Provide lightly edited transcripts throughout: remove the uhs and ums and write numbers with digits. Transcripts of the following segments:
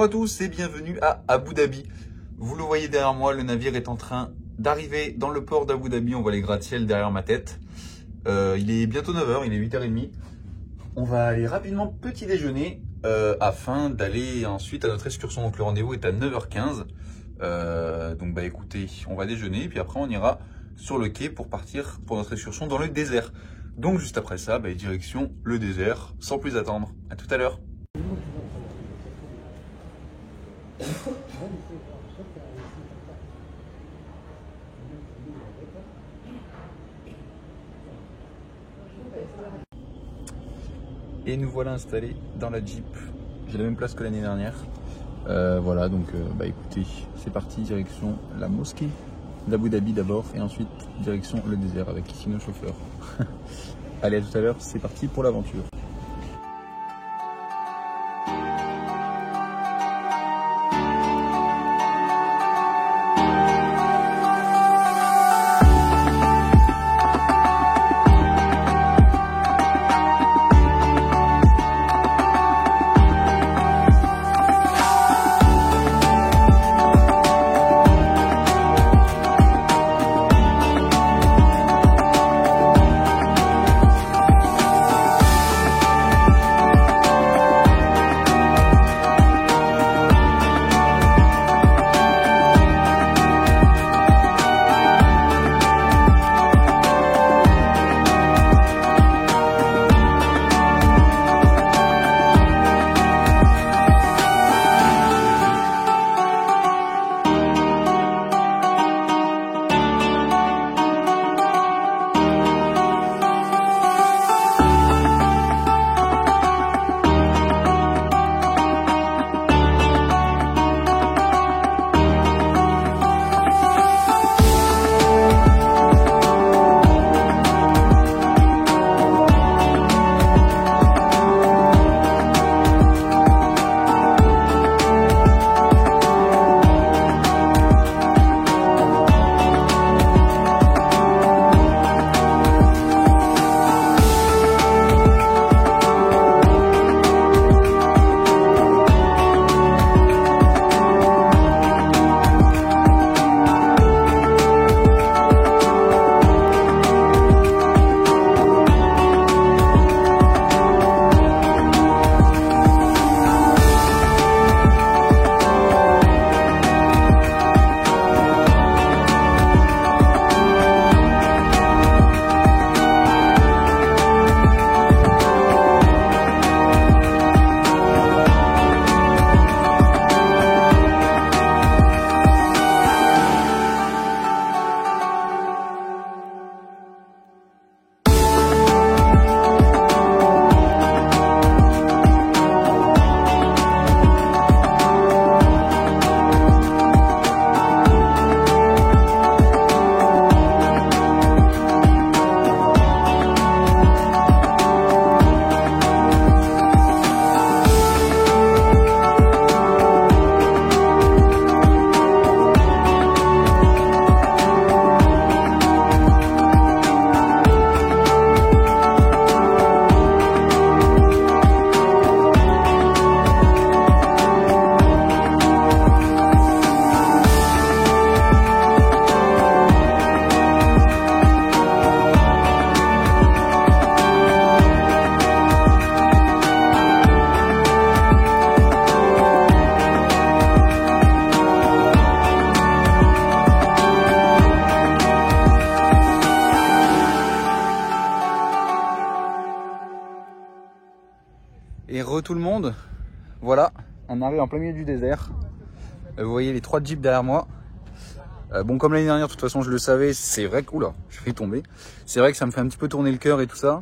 Bonjour à tous et bienvenue à Abu Dhabi. Vous le voyez derrière moi, le navire est en train d'arriver dans le port d'Abu Dhabi. On voit les gratte-ciel derrière ma tête. Il est bientôt 9 h, il est 8 h 30. On va aller rapidement petit déjeuner afin d'aller ensuite à notre excursion. Donc le rendez-vous est à 9 h 15. Donc bah écoutez, on va déjeuner puis après on ira sur le quai pour partir pour notre excursion dans le désert. Donc juste après ça, bah, direction le désert sans plus attendre. À tout à l'heure. Et nous voilà installés dans la Jeep. J'ai la même place que l'année dernière. Voilà, donc bah écoutez, c'est parti, direction la mosquée d'Abu Dhabi d'abord et ensuite direction le désert avec ici nos chauffeurs. Allez, à tout à l'heure, c'est parti pour l'aventure. Et tout le monde, voilà, on arrive en plein milieu du désert. Vous voyez les 3 jeeps derrière moi. Bon, comme l'année dernière, de toute façon, je le savais, c'est vrai que, oula, je vais tomber. C'est vrai que ça me fait un petit peu tourner le cœur et tout ça.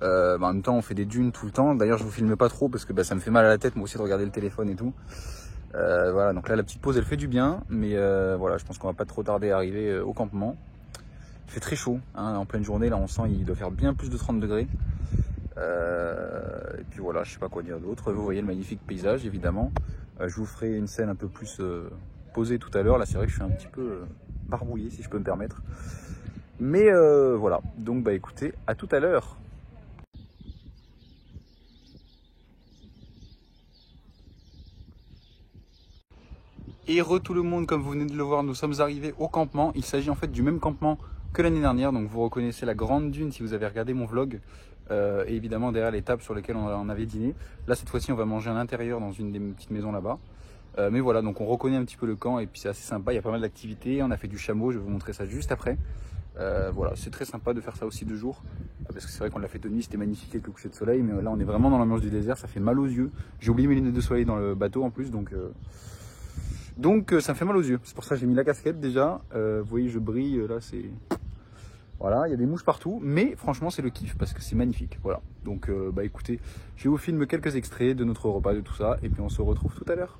En même temps, on fait des dunes tout le temps. D'ailleurs, je vous filme pas trop parce que ça me fait mal à la tête, moi aussi, de regarder le téléphone et tout. Voilà, donc là, la petite pause, elle fait du bien. Mais voilà, je pense qu'on va pas trop tarder à arriver au campement. Il fait très chaud, hein, en pleine journée, là, on sent il doit faire bien plus de 30 degrés. Et puis voilà, je sais pas quoi dire d'autre. Vous voyez le magnifique paysage, évidemment. Je vous ferai une scène un peu plus posée tout à l'heure. Là, c'est vrai que je suis un petit peu barbouillé, si je peux me permettre. Mais voilà, donc bah écoutez, à tout à l'heure. Et tout le monde, comme vous venez de le voir, nous sommes arrivés au campement. Il s'agit en fait du même campement que l'année dernière. Donc vous reconnaissez la grande dune si vous avez regardé mon vlog. Et évidemment derrière les tables sur lesquelles on avait dîné. Là cette fois-ci on va manger à l'intérieur dans une des petites maisons là-bas. Mais voilà, donc on reconnaît un petit peu le camp et puis c'est assez sympa. Il y a pas mal d'activités. On a fait du chameau, je vais vous montrer ça juste après. Voilà, c'est très sympa de faire ça aussi 2 jours. Parce que c'est vrai qu'on l'a fait de nuit, c'était magnifique avec le coucher de soleil. Mais là on est vraiment dans l'ambiance du désert, ça fait mal aux yeux. J'ai oublié mes lunettes de soleil dans le bateau en plus, donc ça me fait mal aux yeux. C'est pour ça que j'ai mis la casquette déjà. Vous voyez, je brille, là c'est... Voilà, il y a des mouches partout, mais franchement c'est le kiff parce que c'est magnifique. Voilà, donc bah écoutez, je vous filme quelques extraits de notre repas, de tout ça, et puis on se retrouve tout à l'heure.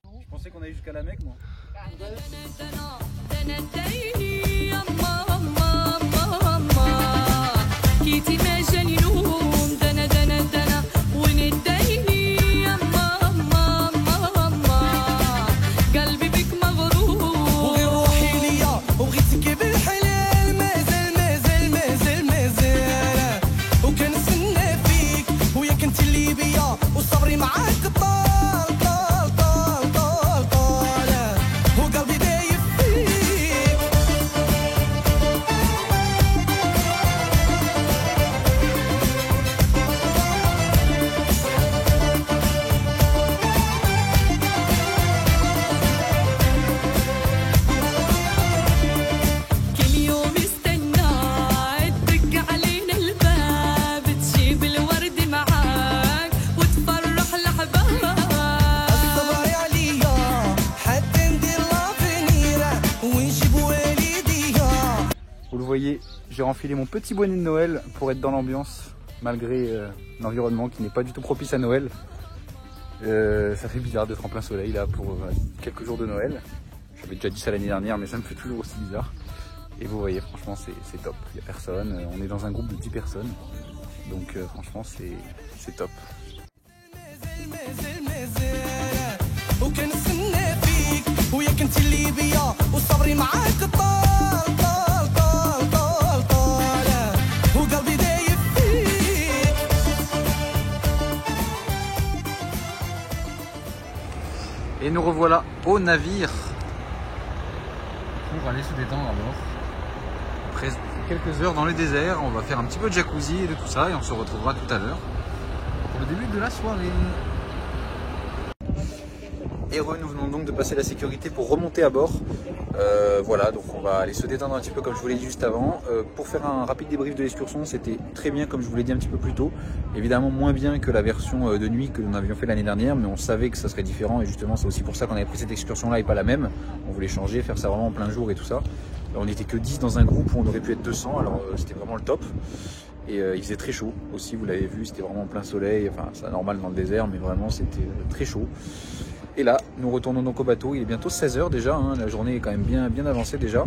Je pensais qu'on allait jusqu'à la Mecque, moi. Vous le voyez, j'ai enfilé mon petit bonnet de Noël pour être dans l'ambiance, malgré l'environnement qui n'est pas du tout propice à Noël. Ça fait bizarre d'être en plein soleil là pour quelques jours de Noël. J'avais déjà dit ça l'année dernière, mais ça me fait toujours aussi bizarre. Et vous voyez, franchement, c'est top. Il n'y a personne, on est dans un groupe de 10 personnes. Donc franchement, c'est top. Et nous revoilà au navire pour aller se détendre à bord. Après quelques heures dans le désert, on va faire un petit peu de jacuzzi et de tout ça et on se retrouvera tout à l'heure pour le début de la soirée. Et nous venons donc de passer la sécurité pour remonter à bord. Voilà, donc on va aller se détendre un petit peu comme je vous l'ai dit juste avant. Pour faire un rapide débrief de l'excursion, c'était très bien comme je vous l'ai dit un petit peu plus tôt. Évidemment moins bien que la version de nuit que nous avions fait l'année dernière, mais on savait que ça serait différent et justement c'est aussi pour ça qu'on avait pris cette excursion là et pas la même. On voulait changer, faire ça vraiment en plein jour et tout ça. On n'était que 10 dans un groupe où on aurait pu être 200, alors c'était vraiment le top. Et il faisait très chaud aussi, vous l'avez vu, c'était vraiment en plein soleil, enfin c'est normal dans le désert, mais vraiment c'était très chaud. Et là, nous retournons donc au bateau, il est bientôt 16 h déjà, hein, la journée est quand même bien avancée déjà.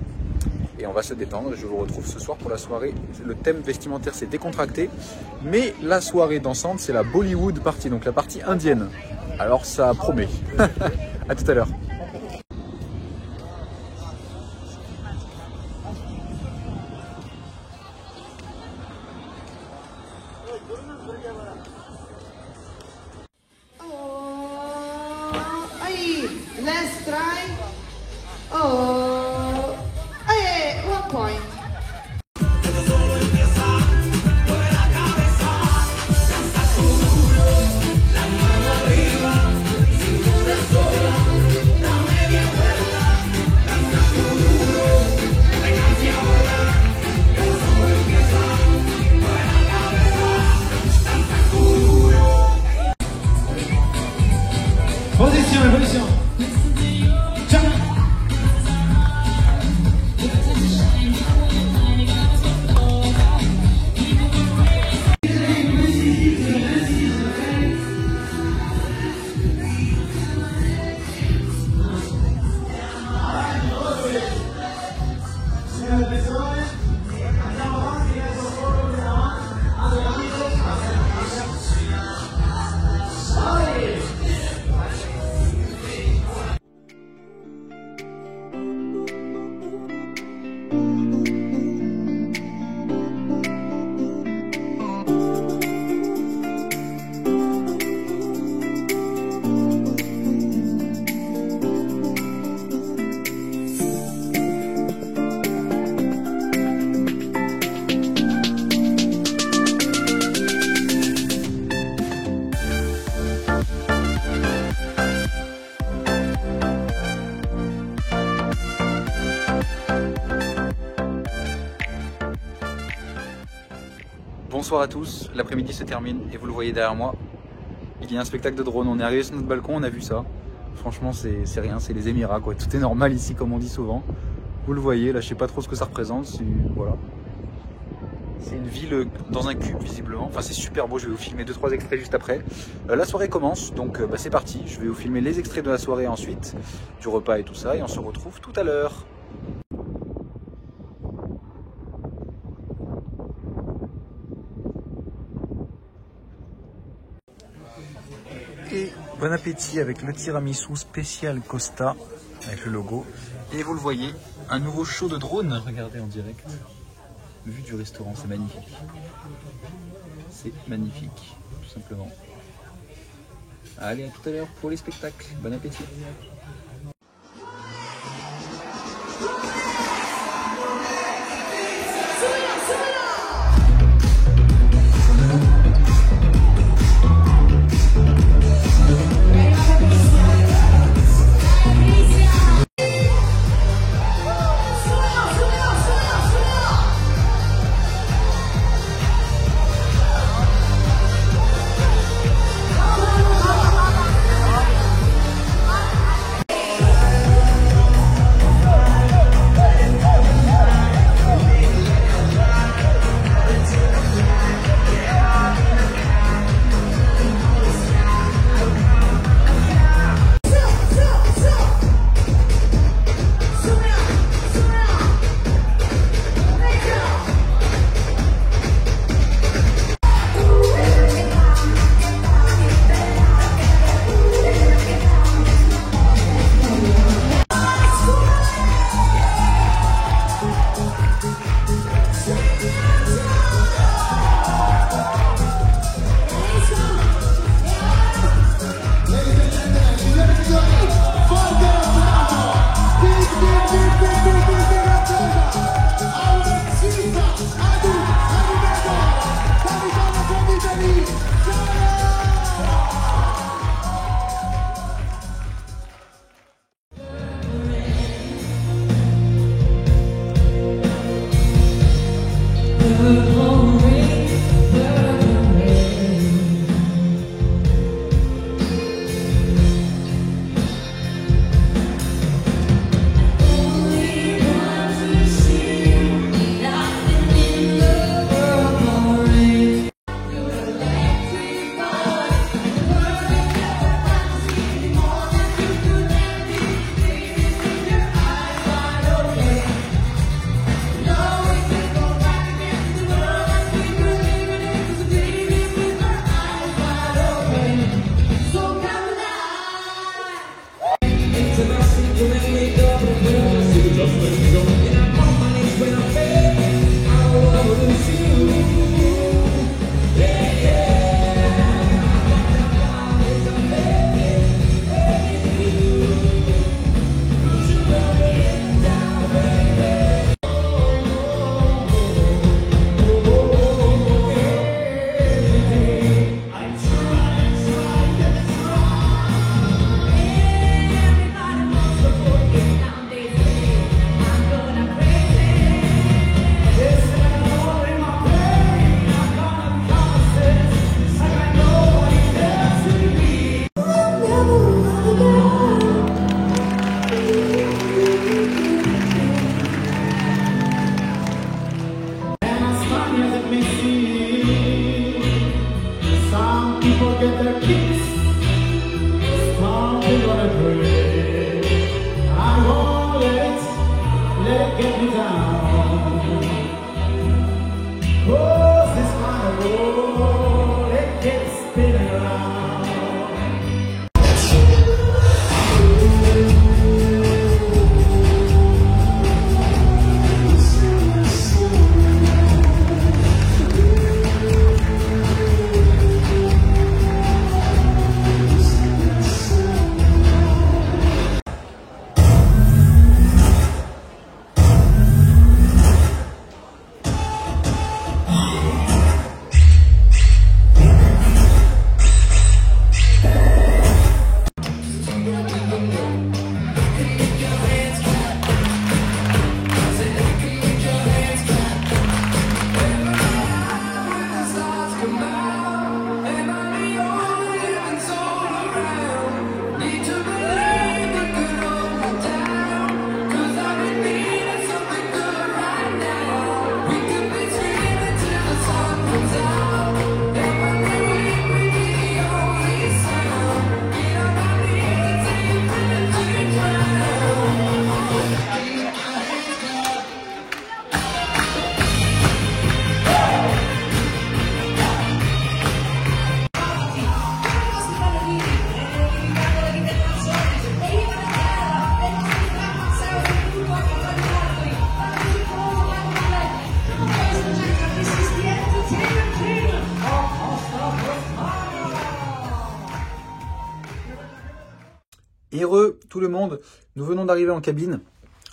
Et on va se détendre, je vous retrouve ce soir pour la soirée. Le thème vestimentaire c'est décontracté, mais la soirée dansante c'est la Bollywood party, donc la partie indienne. Alors ça promet. À tout à l'heure. Let's try. Oh, hey, 1 point. Position. Bonsoir à tous, l'après-midi se termine et vous le voyez derrière moi. Il y a un spectacle de drone, on est arrivé sur notre balcon, on a vu ça. Franchement c'est rien, c'est les Émirats quoi, tout est normal ici comme on dit souvent. Vous le voyez, là je sais pas trop ce que ça représente, voilà. C'est une ville dans un cube visiblement, enfin c'est super beau, je vais vous filmer 2-3 extraits juste après. La soirée commence, donc c'est parti, je vais vous filmer les extraits de la soirée ensuite, du repas et tout ça, et on se retrouve tout à l'heure. Et bon appétit avec le tiramisu spécial Costa, avec le logo. Et vous le voyez, un nouveau show de drone, regardez en direct. Vue du restaurant, c'est magnifique. C'est magnifique, tout simplement. Allez, à tout à l'heure pour les spectacles. Bon appétit. Heureux tout le monde, nous venons d'arriver en cabine.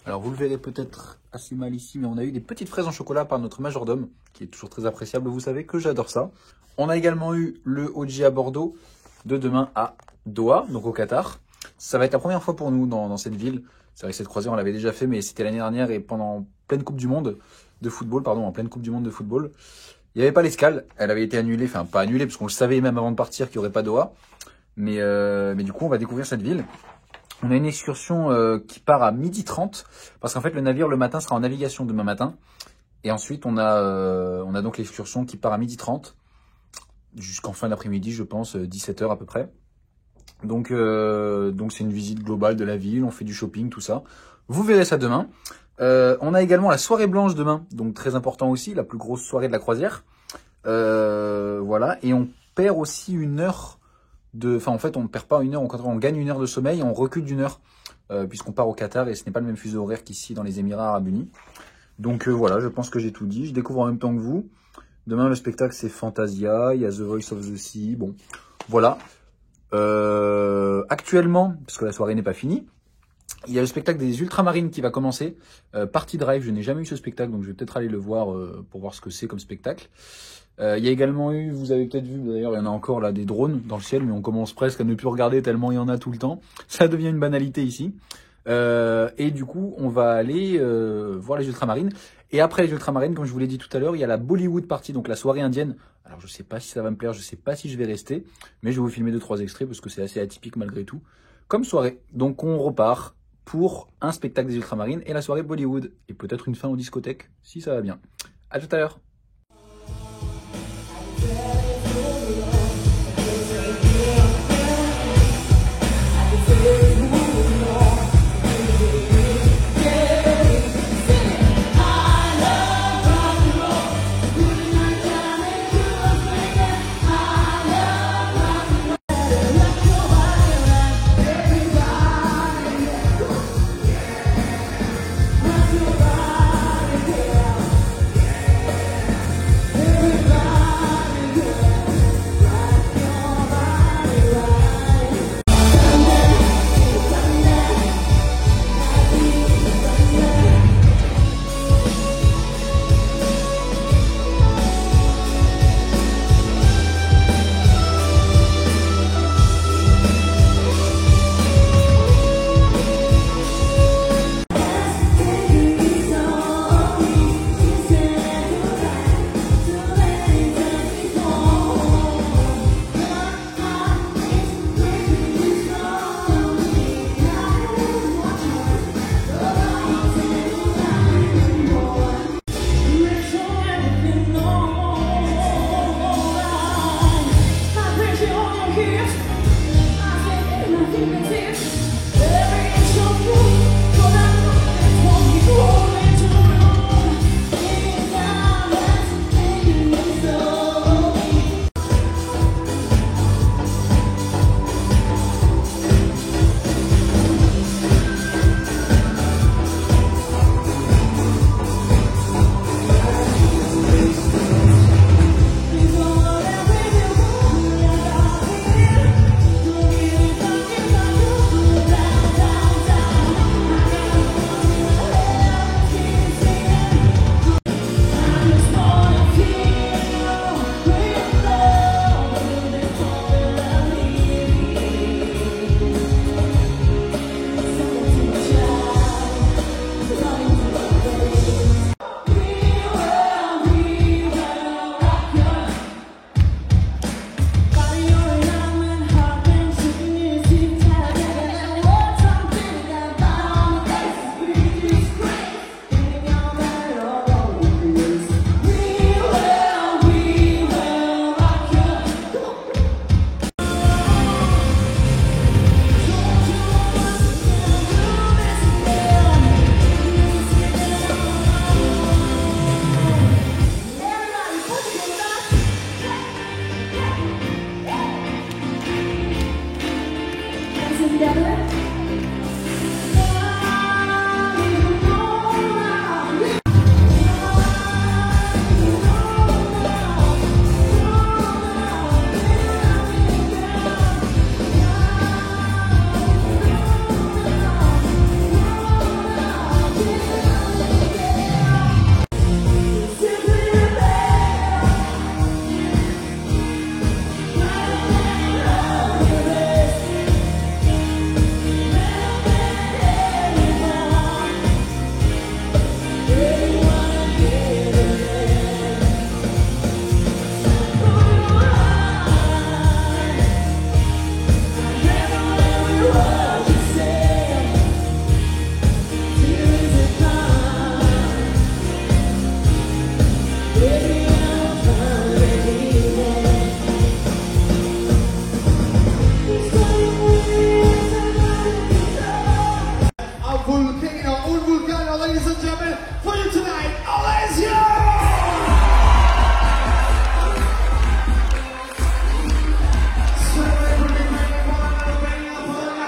Alors vous le verrez peut-être assez mal ici, mais on a eu des petites fraises en chocolat par notre majordome, qui est toujours très appréciable, vous savez que j'adore ça. On a également eu le OG à Bordeaux de demain à Doha, donc au Qatar. Ça va être la première fois pour nous dans cette ville. C'est vrai que cette croisière on l'avait déjà fait, mais c'était l'année dernière et pendant pleine Coupe du Monde de football, en pleine Coupe du Monde de football. Il n'y avait pas l'escale, elle avait été annulée, enfin pas annulée, parce qu'on le savait même avant de partir qu'il n'y aurait pas Doha. Mais du coup, on va découvrir cette ville. On a une excursion qui part à 12h30, parce qu'en fait, le navire, le matin, sera en navigation demain matin. Et ensuite, on a donc l'excursion qui part à 12h30, jusqu'en fin d'après-midi, je pense, 17h à peu près. Donc c'est une visite globale de la ville, on fait du shopping, tout ça. Vous verrez ça demain. On a également la soirée blanche demain, donc très important aussi, la plus grosse soirée de la croisière. Voilà, et on perd aussi une heure en fait, on ne perd pas une heure, on gagne une heure de sommeil, on recule d'une heure, puisqu'on part au Qatar et ce n'est pas le même fuseau horaire qu'ici dans les Émirats Arabes Unis. Donc voilà, je pense que j'ai tout dit. Je découvre en même temps que vous. Demain, le spectacle, c'est Fantasia, il y a The Voice of the Sea. Bon, voilà. Actuellement, parce que la soirée n'est pas finie, il y a le spectacle des Ultramarines qui va commencer. Party Drive, je n'ai jamais eu ce spectacle, donc je vais peut-être aller le voir pour voir ce que c'est comme spectacle. Il y a également eu, vous avez peut-être vu, d'ailleurs il y en a encore là, des drones dans le ciel, mais on commence presque à ne plus regarder tellement il y en a tout le temps. Ça devient une banalité ici. Et du coup, on va aller voir les Ultramarines. Et après les Ultramarines, comme je vous l'ai dit tout à l'heure, il y a la Bollywood Party, donc la soirée indienne. Alors je sais pas si ça va me plaire, je sais pas si je vais rester, mais je vais vous filmer 2-3 extraits parce que c'est assez atypique malgré tout comme soirée. Donc on repart pour un spectacle des Ultramarines et la soirée Bollywood. Et peut-être une fin en discothèque, si ça va bien. À tout à l'heure.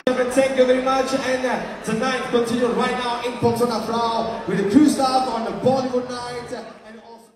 Thank you very much. And tonight continue right now in Potsdam Frau with the crew staff on the Bollywood night. And also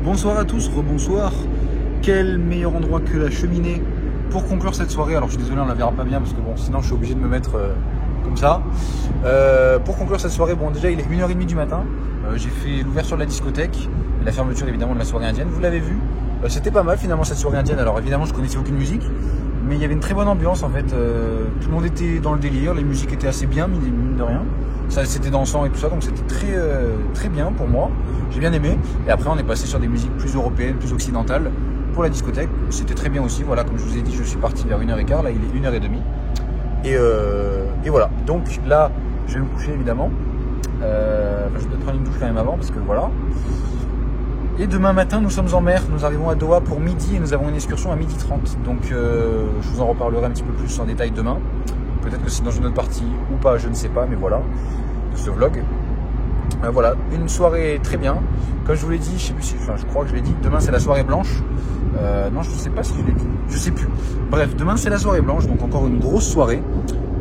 Bonsoir à tous, rebonsoir. Quel meilleur endroit que la cheminée pour conclure cette soirée. Alors je suis désolé, on la verra pas bien parce que bon, sinon je suis obligé de me mettre comme ça. Pour conclure cette soirée, bon déjà il est 1h30 du matin. J'ai fait l'ouverture de la discothèque et la fermeture évidemment de la soirée indienne. Vous l'avez vu, c'était pas mal finalement cette soirée indienne. Alors évidemment je connaissais aucune musique, mais il y avait une très bonne ambiance en fait. Tout le monde était dans le délire, les musiques étaient assez bien, mine de rien. Ça c'était dansant et tout ça, donc c'était très bien pour moi. J'ai bien aimé. Et après on est passé sur des musiques plus européennes, plus occidentales pour la discothèque. C'était très bien aussi. Voilà, comme je vous ai dit, je suis parti vers 1h15. Là il est 1h30. Et voilà. Donc là je vais me coucher évidemment. Je vais prendre une douche quand même avant parce que voilà. Et demain matin nous sommes en mer. Nous arrivons à Doha pour midi et nous avons une excursion à 12h30. Donc je vous en reparlerai un petit peu plus en détail demain. Peut-être que c'est dans une autre partie ou pas, je ne sais pas, mais voilà, de ce vlog. Voilà, une soirée très bien. Comme je vous l'ai dit, je sais plus si, enfin, je crois que je l'ai dit, demain c'est la soirée blanche. Non, je ne sais pas si je l'ai dit, je sais plus. Bref, demain c'est la soirée blanche, donc encore une grosse soirée.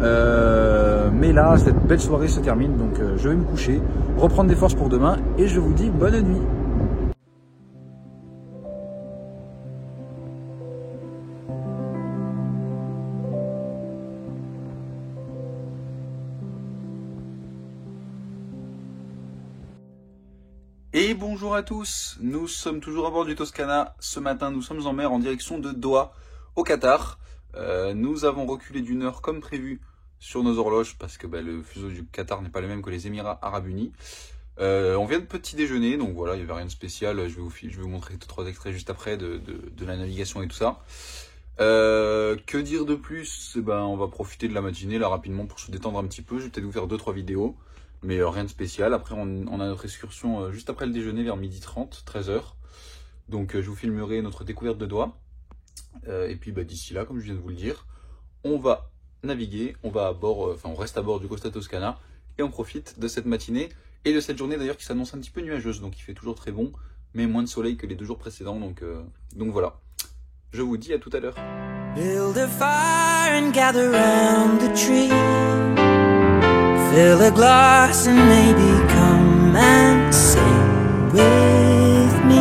Mais là, cette belle soirée se termine, donc je vais me coucher, reprendre des forces pour demain, et je vous dis bonne nuit. Et bonjour à tous, nous sommes toujours à bord du Toscana. Ce matin, nous sommes en mer en direction de Doha, au Qatar. Nous avons reculé d'une heure comme prévu sur nos horloges parce que le fuseau du Qatar n'est pas le même que les Émirats Arabes Unis. On vient de petit déjeuner, donc voilà, il n'y avait rien de spécial. Je vais vous montrer 2-3 extraits juste après de la navigation et tout ça. Que dire de plus? On va profiter de la matinée là rapidement pour se détendre un petit peu. Je vais peut-être vous faire 2-3 vidéos. Mais rien de spécial. Après, on a notre excursion juste après le déjeuner vers 12h30, 13h. Donc, je vous filmerai notre découverte de Doha. Et puis, d'ici là, comme je viens de vous le dire, on va naviguer. On va à bord, on reste à bord du Costa Toscana. Et on profite de cette matinée et de cette journée d'ailleurs qui s'annonce un petit peu nuageuse. Donc, il fait toujours très bon, mais moins de soleil que les 2 jours précédents. Donc voilà. Je vous dis à tout à l'heure. Build a fire and gather round the tree. fill a glass and maybe come and sing with me.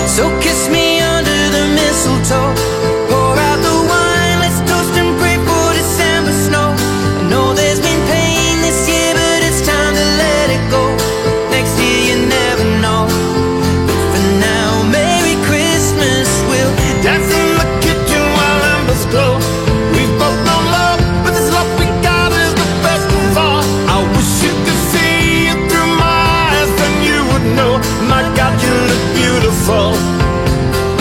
So kiss me under the mistletoe, pour out the wine, let's toast and pray for December snow. I know there's been pain this year, but it's time to let it go. Next year you never know, but for now, Merry Christmas. We'll dance in the kitchen while embers glow. We've both known love, but this love we got is the best of all. I wish you could see it through my eyes, then you would know, my God, you look beautiful.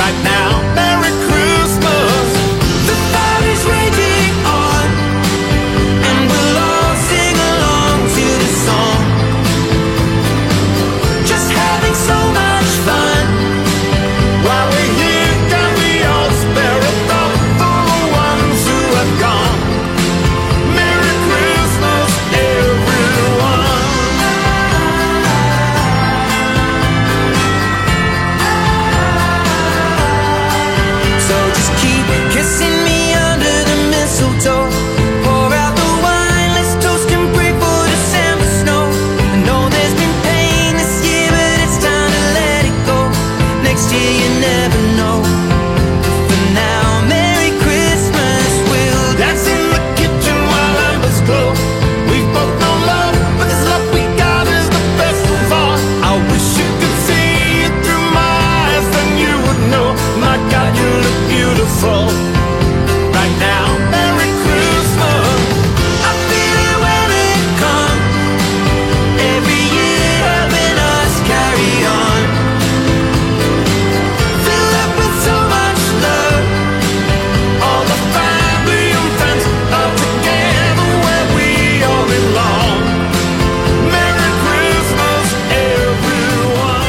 Right now, Merry Christmas. The fire's raging on, and we'll all sing along to the song. Just having so much fun while we're here. Can we all spare a thought for the ones who have gone? Merry Christmas, everyone. So just keep kissing me under the mistletoe. Pour out the wine, let's toast and pray for December snow. I know there's been pain this year, but it's time to let it go. Next year you never know. For now, Merry Christmas. We'll dance in the kitchen while embers glow. We've both known love, but this love we got is the best of all. I wish you could see it through my eyes, then you would know, my God, you look beautiful. Right now, Merry Christmas. I feel it when it comes, every year helping us carry on. Filled up with so much love, all the family and friends are together where we all belong. Merry Christmas, everyone.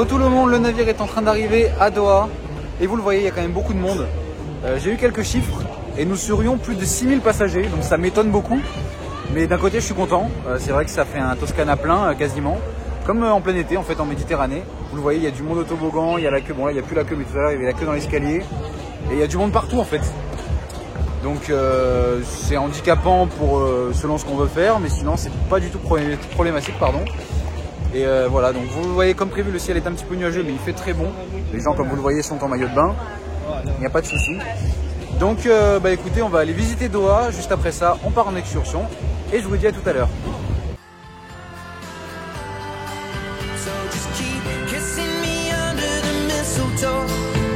Tout le monde, le navire est en train d'arriver à Doha et vous le voyez, il y a quand même beaucoup de monde. J'ai eu quelques chiffres et nous serions plus de 6000 passagers, donc ça m'étonne beaucoup. Mais d'un côté je suis content, c'est vrai que ça fait un Toscana plein quasiment, comme en plein été en fait en Méditerranée. Vous le voyez, il y a du monde au toboggan, il y a la queue, bon là il n'y a plus la queue mais tout à l'heure il y avait la queue dans l'escalier. Et il y a du monde partout en fait. Donc c'est handicapant pour selon ce qu'on veut faire, mais sinon c'est pas du tout problématique, pardon. Et voilà, donc vous le voyez comme prévu, le ciel est un petit peu nuageux mais il fait très bon. Les gens comme vous le voyez sont en maillot de bain, il n'y a pas de souci. Donc bah écoutez, on va aller visiter Doha, juste après ça on part en excursion et je vous dis à tout à l'heure. So just keep kissing me under the mistletoe.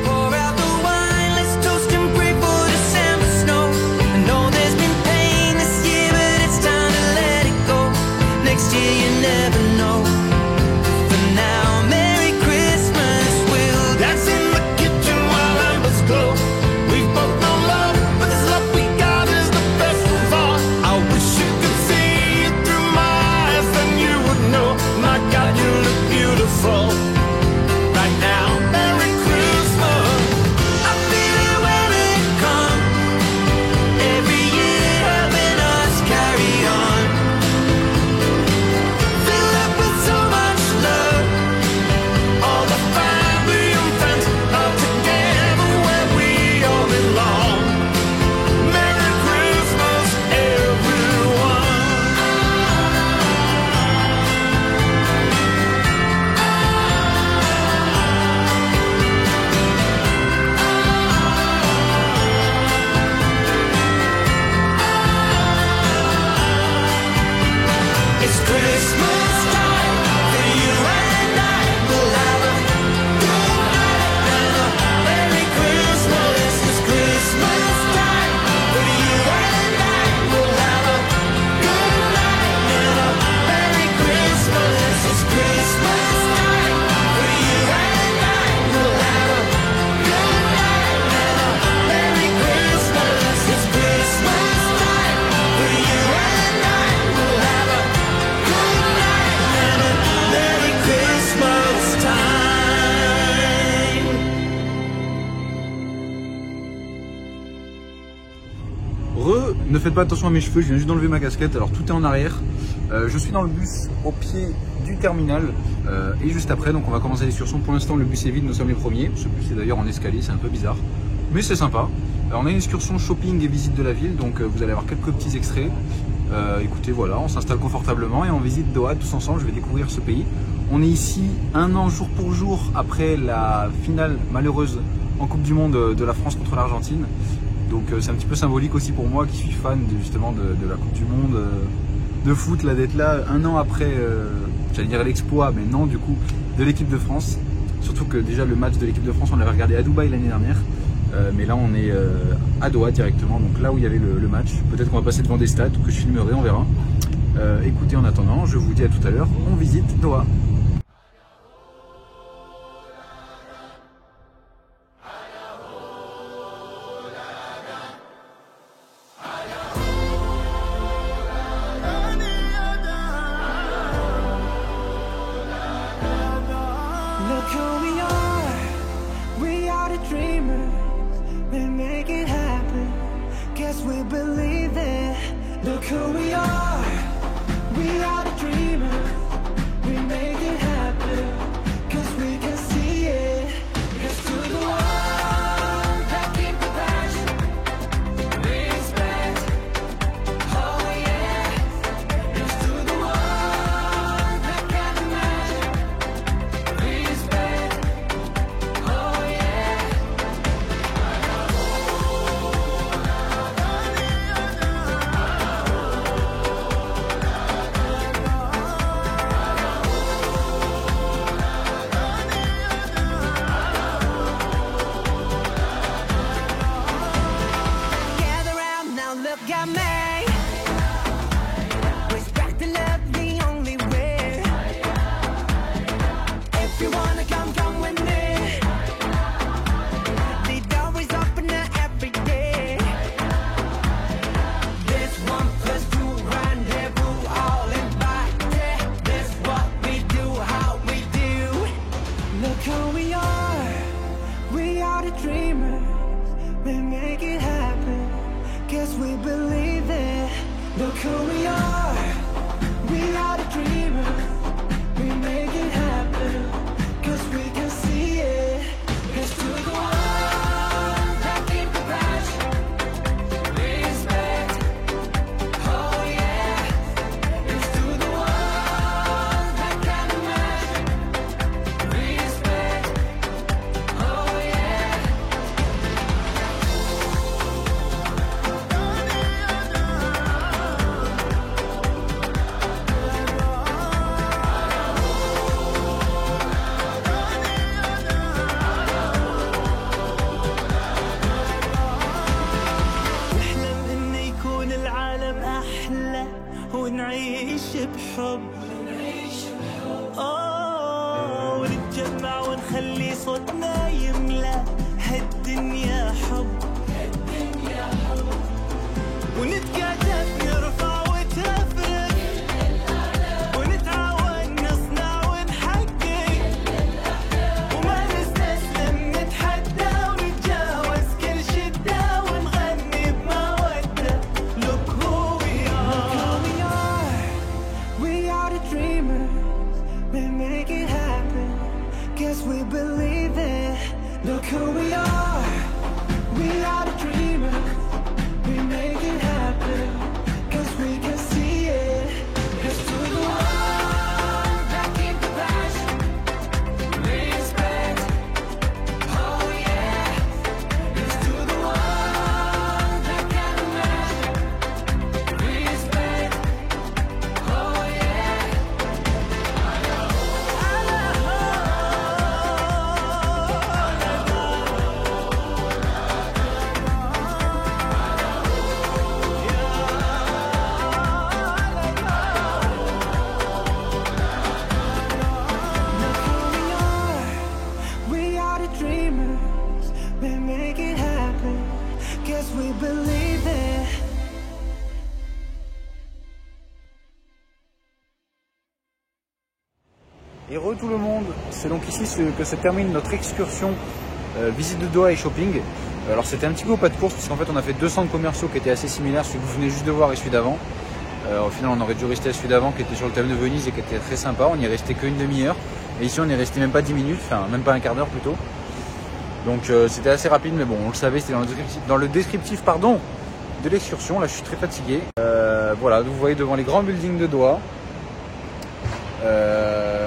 Pour out the wine, let's toast and pray for December snow. I know there's been pain this year, but it's time to let it go. Next year you never know. For now, Merry Christmas. We'll dance in the kitchen while embers glow. We've both known love, but this love we got is the best of all. I wish you could see it through Ne faites pas attention à mes cheveux, je viens juste d'enlever ma casquette, alors tout est en arrière. Je suis dans le bus au pied du terminal et juste après, donc on va commencer l'excursion. Pour l'instant, le bus est vide, nous sommes les premiers. Ce bus est d'ailleurs en escalier, c'est un peu bizarre, mais c'est sympa. On a une excursion shopping et visite de la ville, donc vous allez avoir quelques petits extraits. Écoutez, voilà, on s'installe confortablement et on visite Doha tous ensemble. Je vais découvrir ce pays. On est ici un an jour pour jour après la finale malheureuse en Coupe du Monde de la France contre l'Argentine. Donc c'est un petit peu symbolique aussi pour moi qui suis fan justement de la Coupe du Monde de foot, là d'être là un an après, j'allais dire l'exploit, mais non du coup, de l'équipe de France. Surtout que déjà le match de l'équipe de France, on l'avait regardé à Dubaï l'année dernière. Mais là on est à Doha directement, donc là où il y avait le match. Peut-être qu'on va passer devant des stades que je filmerai, on verra. Écoutez, en attendant, je vous dis à tout à l'heure, on visite Doha. Look who we are the dreamers, we make it happen, guess we believe it. Look who we are the dreamers, we make it happen, cause we can see it. Here's to the one that keep the passion, respect, oh yeah. Here's to the one that can imagine, respect, oh yeah. Gather round now, look at me. Respect and love the only way. If you wanna come with me. The door is open every day. This 1 + 2 rendezvous, all invited. This what we do, how we do. Look who we are the dreamers. We make it happen, guess we believe it. Look who we are the dreamers. We make it happen, cause we can see it. Here's to the one that keep the passion, respect, oh yeah. Here's to the one that can imagine, respect, oh yeah. نحلم إن يكون العالم أحلى ونعيش بحب. ونتجمع ونخلي صوتنا يملى هالدنيا حب. ونتكاتف نرفع وتفرق، ونتعاون نصنع ونحقق، وما نستسلم نتحدى ونتجاوز كل شدة ونغني بمودة. Look who we are the dreamers, we make it happen, guess we believe it. Look who we are the dreamers, we make it happen, cause we can see it. Here's to the one that keep the passion, respect, oh yeah. Here's to the one that can imagine, respect, oh yeah. We are the dreamers, we make it happen, guess we believe it. Et re tout le monde, c'est donc ici que se termine notre excursion visite de Doha et shopping. Alors c'était un petit peu au pas de course parce qu'en fait on a fait 2 centres commerciaux qui étaient assez similaires, celui que vous venez juste de voir et celui d'avant. Au final on aurait dû rester à celui d'avant qui était sur le thème de Venise et qui était très sympa, on y est resté qu'une demi-heure. Et ici on est resté même pas 10 minutes, enfin même pas un quart d'heure plutôt. Donc c'était assez rapide mais bon on le savait, c'était dans le descriptif pardon, de l'excursion. Là je suis très fatigué. Voilà, vous voyez devant les grands buildings de Doha.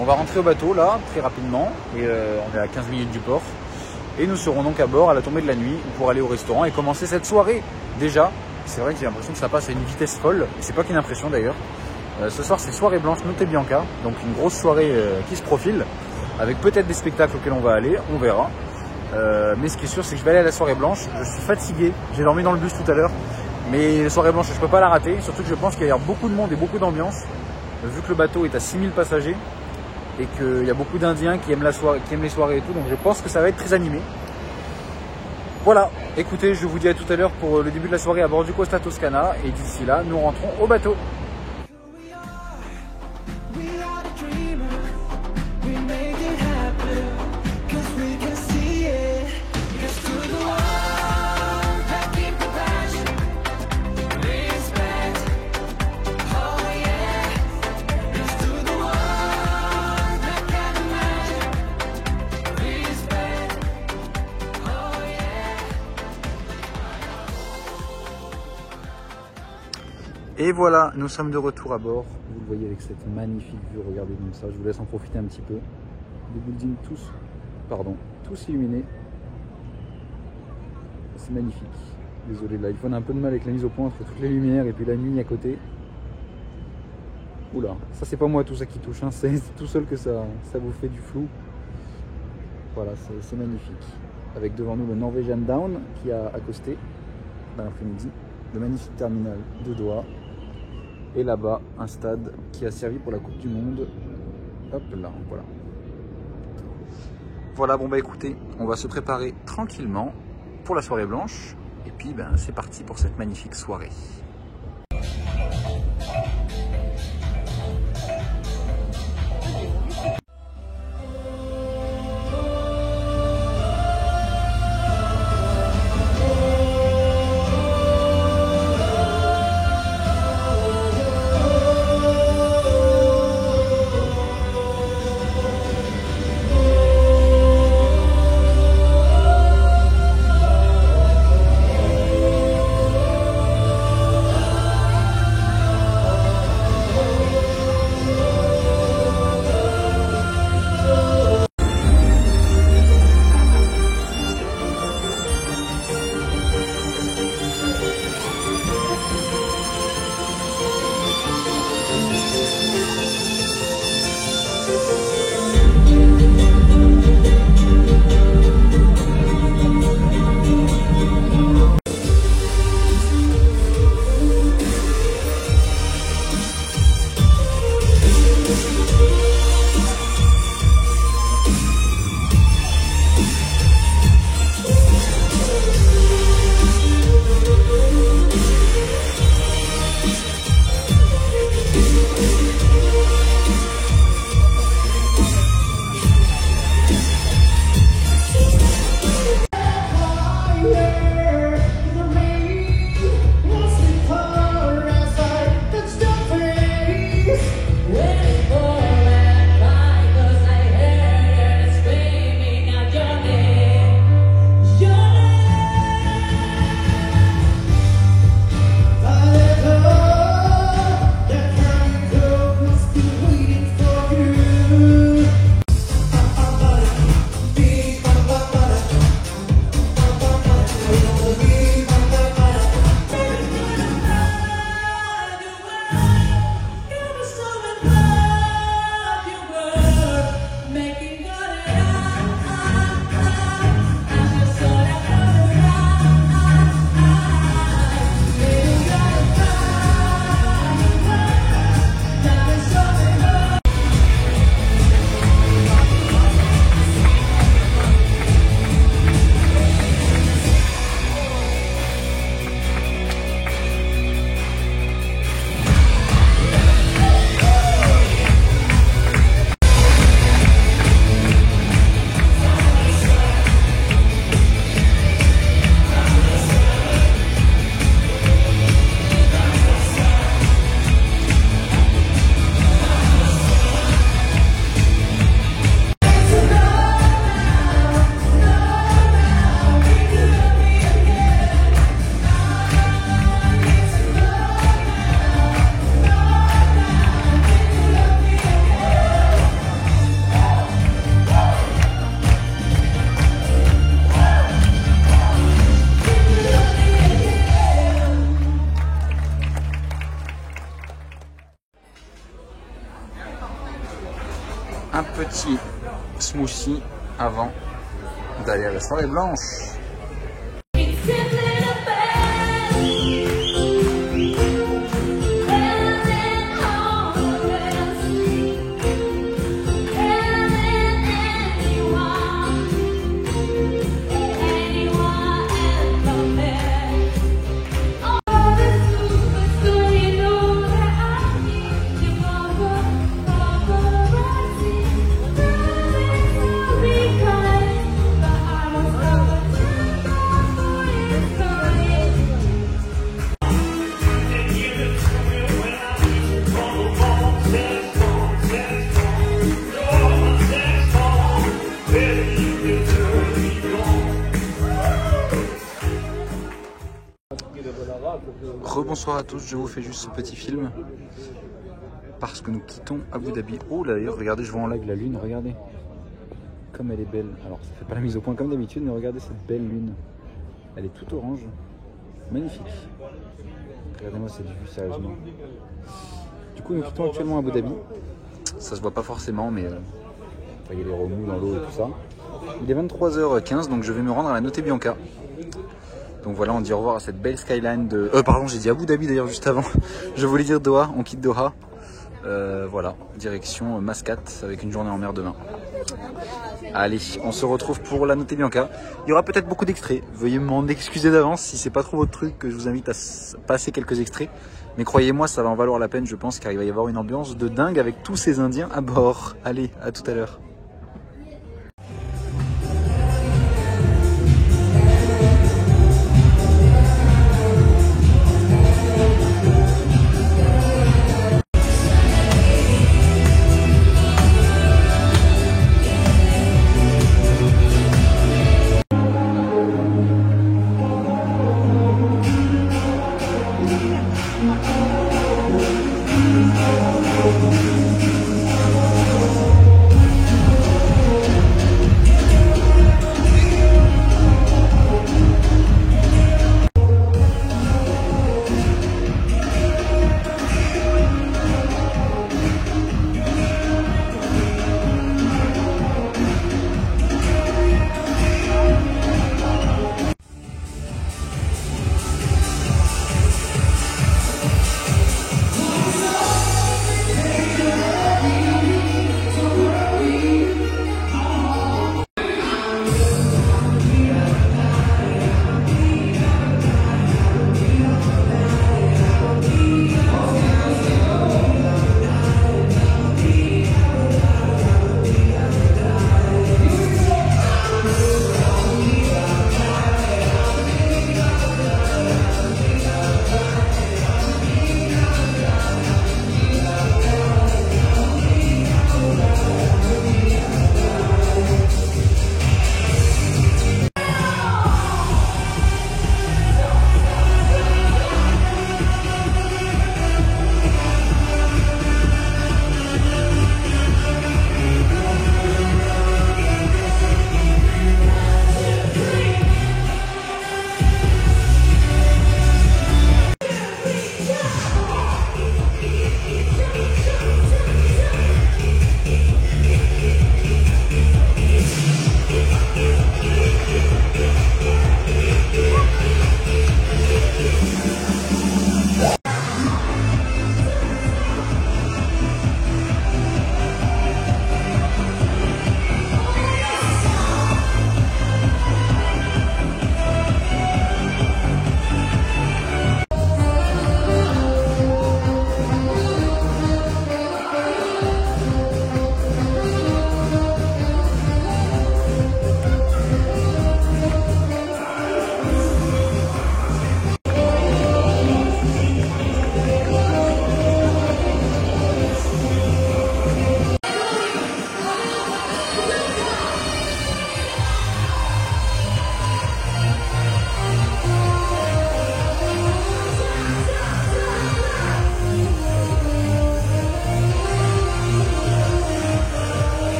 On va rentrer au bateau là très rapidement et on est à 15 minutes du port. Et nous serons donc à bord à la tombée de la nuit pour aller au restaurant et commencer cette soirée. Déjà, c'est vrai que j'ai l'impression que ça passe à une vitesse folle. Et c'est pas qu'une impression d'ailleurs. Ce soir c'est soirée blanche Notte Bianca. Donc une grosse soirée qui se profile. Avec peut-être des spectacles auxquels on va aller, on verra. Mais ce qui est sûr c'est que je vais aller à la soirée blanche. Je suis fatigué, j'ai dormi dans le bus tout à l'heure. Mais la soirée blanche je peux pas la rater. Surtout que je pense qu'il y a beaucoup de monde et beaucoup d'ambiance. Vu que le bateau est à 6000 passagers. Et qu'il y a beaucoup d'Indiens qui aiment les soirées et tout, donc je pense que ça va être très animé. Voilà, écoutez, je vous dis à tout à l'heure pour le début de la soirée à bord du Costa Toscana, et d'ici là, nous rentrons au bateau. Et voilà, nous sommes de retour à bord. Vous le voyez avec cette magnifique vue, regardez comme ça, je vous laisse en profiter un petit peu. Les buildings tous illuminés. C'est magnifique. Désolé, là, on a un peu de mal avec la mise au point entre toutes les lumières et puis la nuit à côté. Oula, ça c'est pas moi tout ça qui touche, hein. C'est tout seul que ça vous fait du flou. Voilà, c'est magnifique. Avec devant nous le Norwegian Down qui a accosté dans l'après-midi. Le magnifique terminal de Doha. Et là-bas, un stade qui a servi pour la Coupe du Monde. Hop là, voilà. Voilà, bon bah écoutez, on va se préparer tranquillement pour la soirée blanche. Et puis ben, c'est parti pour cette magnifique soirée. smoothie avant d'aller à la soirée blanche. Rebonsoir à tous, je vous fais juste ce petit film parce que nous quittons Abu Dhabi. Oh là d'ailleurs, regardez, je vois en live la lune, regardez comme elle est belle. Alors ça fait pas la mise au point comme d'habitude, mais regardez cette belle lune. Elle est toute orange, magnifique. Regardez-moi cette vue, sérieusement. Du coup, nous quittons actuellement Abu Dhabi. Ça se voit pas forcément, mais il y a les remous dans l'eau et tout ça. Il est 23h15, donc je vais me rendre à la Notte Bianca. Donc voilà, on dit au revoir à cette belle skyline de... pardon, j'ai dit Abu Dhabi d'ailleurs juste avant. Je voulais dire Doha, on quitte Doha. Voilà, direction Mascate avec une journée en mer demain. Allez, on se retrouve pour la Notte Bianca. Il y aura peut-être beaucoup d'extraits. Veuillez m'en excuser d'avance si c'est pas trop votre truc, que je vous invite à passer quelques extraits. Mais croyez-moi, ça va en valoir la peine, je pense, car il va y avoir une ambiance de dingue avec tous ces Indiens à bord. Allez, à tout à l'heure.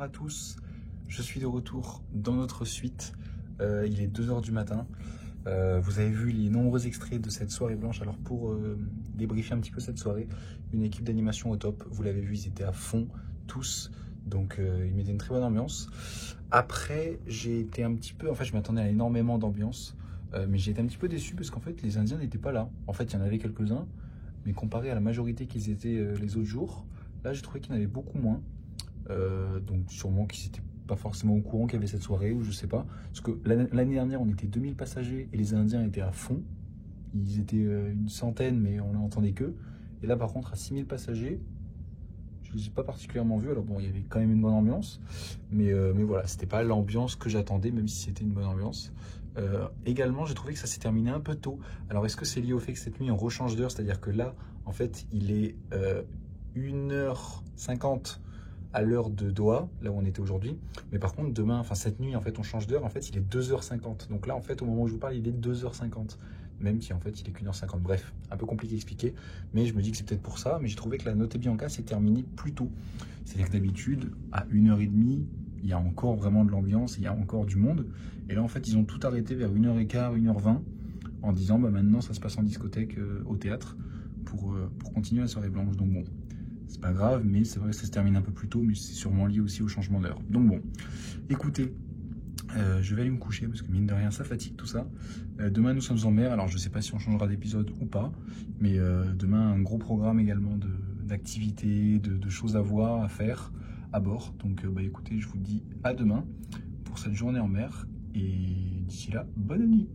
à tous, je suis de retour dans notre suite, il est 2h du matin, vous avez vu les nombreux extraits de cette soirée blanche. Alors pour débriefer un petit peu cette soirée, une équipe d'animation au top, vous l'avez vu, ils étaient à fond, tous, donc ils mettaient une très bonne ambiance. Après j'ai été un petit peu, en fait je m'attendais à énormément d'ambiance, mais j'ai été un petit peu déçu parce qu'en fait les Indiens n'étaient pas là. En fait il y en avait quelques-uns, mais comparé à la majorité qu'ils étaient les autres jours, là j'ai trouvé qu'il y en avait beaucoup moins. Donc sûrement qu'ils n'étaient pas forcément au courant qu'il y avait cette soirée, ou je sais pas. Parce que l'année dernière on était 2000 passagers et les Indiens étaient à fond. Ils étaient une centaine mais on n'entendait que. Et là par contre à 6000 passagers, je ne les ai pas particulièrement vus. Alors bon, il y avait quand même une bonne ambiance, mais voilà, c'était pas l'ambiance que j'attendais, même si c'était une bonne ambiance. Également j'ai trouvé que ça s'est terminé un peu tôt. Alors est-ce que c'est lié au fait que cette nuit on rechange d'heure, c'est à dire que là en fait il est 1h50 à l'heure de Doha, là où on était aujourd'hui, mais par contre demain, enfin cette nuit en fait on change d'heure, en fait il est 2h50, donc là en fait au moment où je vous parle il est 2h50, même si en fait il est qu'1h50, bref, un peu compliqué à expliquer, mais je me dis que c'est peut-être pour ça, mais j'ai trouvé que la Notte Bianca s'est terminée plus tôt, c'est-à-dire que d'habitude à 1h30 il y a encore vraiment de l'ambiance, il y a encore du monde, et là en fait ils ont tout arrêté vers 1h15, 1h20, en disant bah maintenant ça se passe en discothèque au théâtre, pour continuer la soirée blanche, donc bon. C'est pas grave, mais c'est vrai que ça se termine un peu plus tôt, mais c'est sûrement lié aussi au changement d'heure. Donc bon, écoutez, je vais aller me coucher parce que mine de rien, ça fatigue tout ça. Demain, nous sommes en mer, alors je sais pas si on changera d'épisode ou pas, mais demain, un gros programme également d'activités, de choses à voir, à faire à bord. Donc bah écoutez, je vous dis à demain pour cette journée en mer, et d'ici là, bonne nuit.